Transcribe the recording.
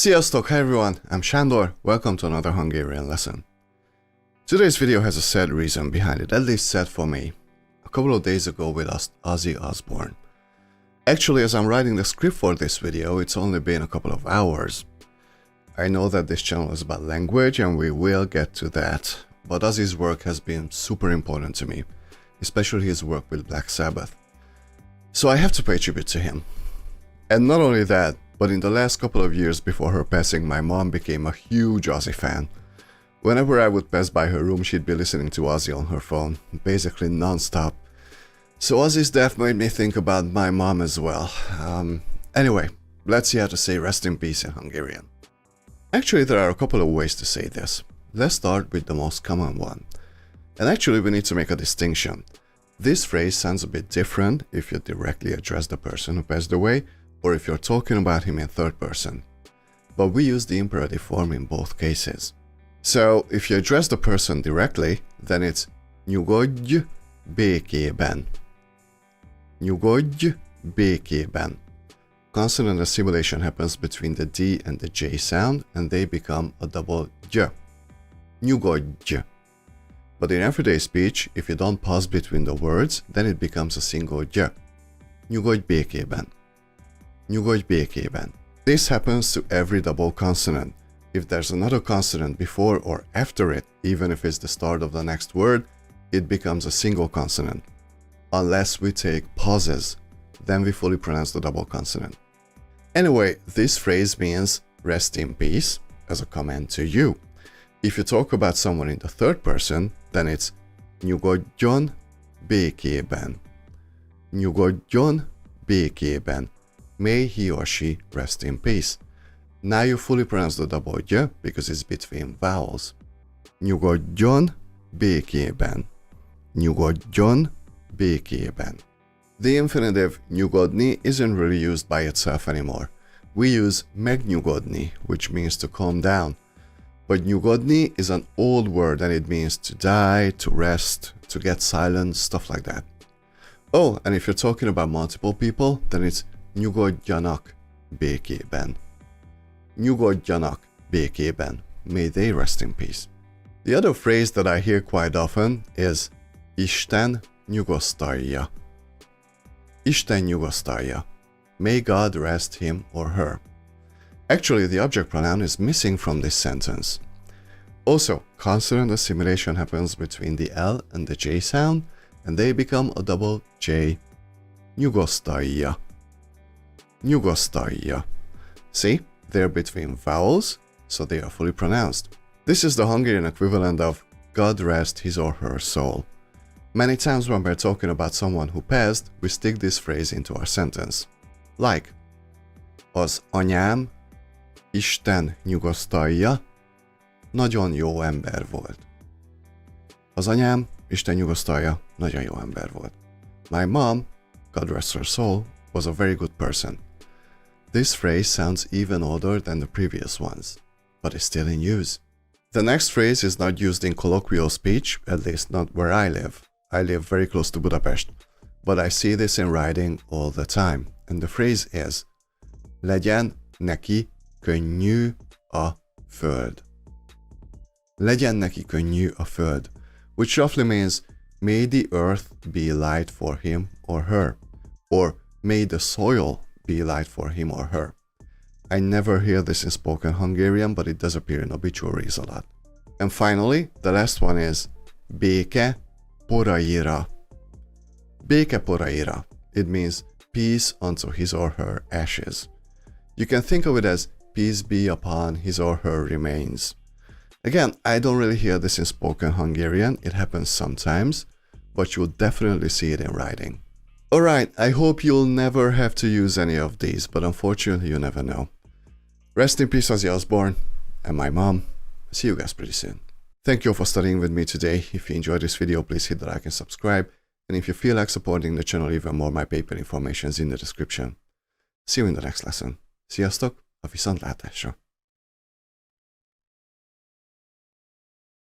Sziasztok, hi everyone, I'm Sándor, welcome to another Hungarian lesson. Today's video has a sad reason behind it, at least sad for me. A couple of days ago we lost Ozzy Osbourne. Actually, as I'm writing the script for this video, it's only been a couple of hours. I know that this channel is about language and we will get to that, but Ozzy's work has been super important to me, especially his work with Black Sabbath. So I have to pay tribute to him. And not only that, but in the last couple of years before her passing, my mom became a huge Ozzy fan. Whenever I would pass by her room, she'd be listening to Ozzy on her phone, basically non-stop. So Ozzy's death made me think about my mom as well. Anyway, let's see how to say rest in peace in Hungarian. Actually, there are a couple of ways to say this. Let's start with the most common one. And actually, we need to make a distinction. This phrase sounds a bit different if you directly address the person who passed away, or if you're talking about him in third person. But we use the imperative form in both cases. So, if you address the person directly, then it's nyugodj békében. Nyugodj békében. Consonant assimilation happens between the D and the J sound, and they become a double J. Nyugodj. But in everyday speech, if you don't pause between the words, then it becomes a single J. Nyugodj békében. Nyugodj békében. This happens to every double consonant. If there's another consonant before or after it, even if it's the start of the next word, it becomes a single consonant. Unless we take pauses, then we fully pronounce the double consonant. Anyway, this phrase means rest in peace as a command to you. If you talk about someone in the third person, then it's nyugodjon békében. Nyugodjon békében. May he or she rest in peace. Now you fully pronounce the double J because it's between vowels. Nyugodjon békében. Nyugodjon békében. The infinitive nyugodni isn't really used by itself anymore. We use megnyugodni, which means to calm down. But nyugodni is an old word and it means to die, to rest, to get silent, stuff like that. Oh, and if you're talking about multiple people, then it's nyugodjanak békében. Nyugodjanak békében. May they rest in peace. The other phrase that I hear quite often is Isten nyugosztalja. Isten nyugosztalja. May God rest him or her. Actually, the object pronoun is missing from this sentence. Also, consonant assimilation happens between the L and the J sound, and they become a double J. Nyugosztalja. Nyugosztalja. See, they're between vowels, so they are fully pronounced. This is the Hungarian equivalent of God rest his or her soul. Many times when we're talking about someone who passed, we stick this phrase into our sentence. Like, az anyám, Isten nyugosztalja, nagyon jó ember volt. Az anyám, Isten nyugosztalja, nagyon jó ember volt. My mom, God rest her soul, was a very good person. This phrase sounds even older than the previous ones, but is still in use. The next phrase is not used in colloquial speech, at least not where I live. I live very close to Budapest, but I see this in writing all the time, and the phrase is legyen neki könnyű a föld. Legyen neki könnyű a föld, which roughly means may the earth be light for him or her, or may the soil be light for him or her. I never hear this in spoken Hungarian, but it does appear in obituaries a lot. And finally, the last one is béke poraira. Béke poraira. It means peace unto his or her ashes. You can think of it as peace be upon his or her remains. Again, I don't really hear this in spoken Hungarian. It happens sometimes, but you'll definitely see it in writing. Alright, I hope you'll never have to use any of these, but unfortunately you never know. Rest in peace, Ozzy Osbourne, and my mom. See you guys pretty soon. Thank you all for studying with me today. If you enjoyed this video, please hit the like and subscribe. And if you feel like supporting the channel even more, my PayPal information is in the description. See you in the next lesson. Sziasztok, a viszontlátásra!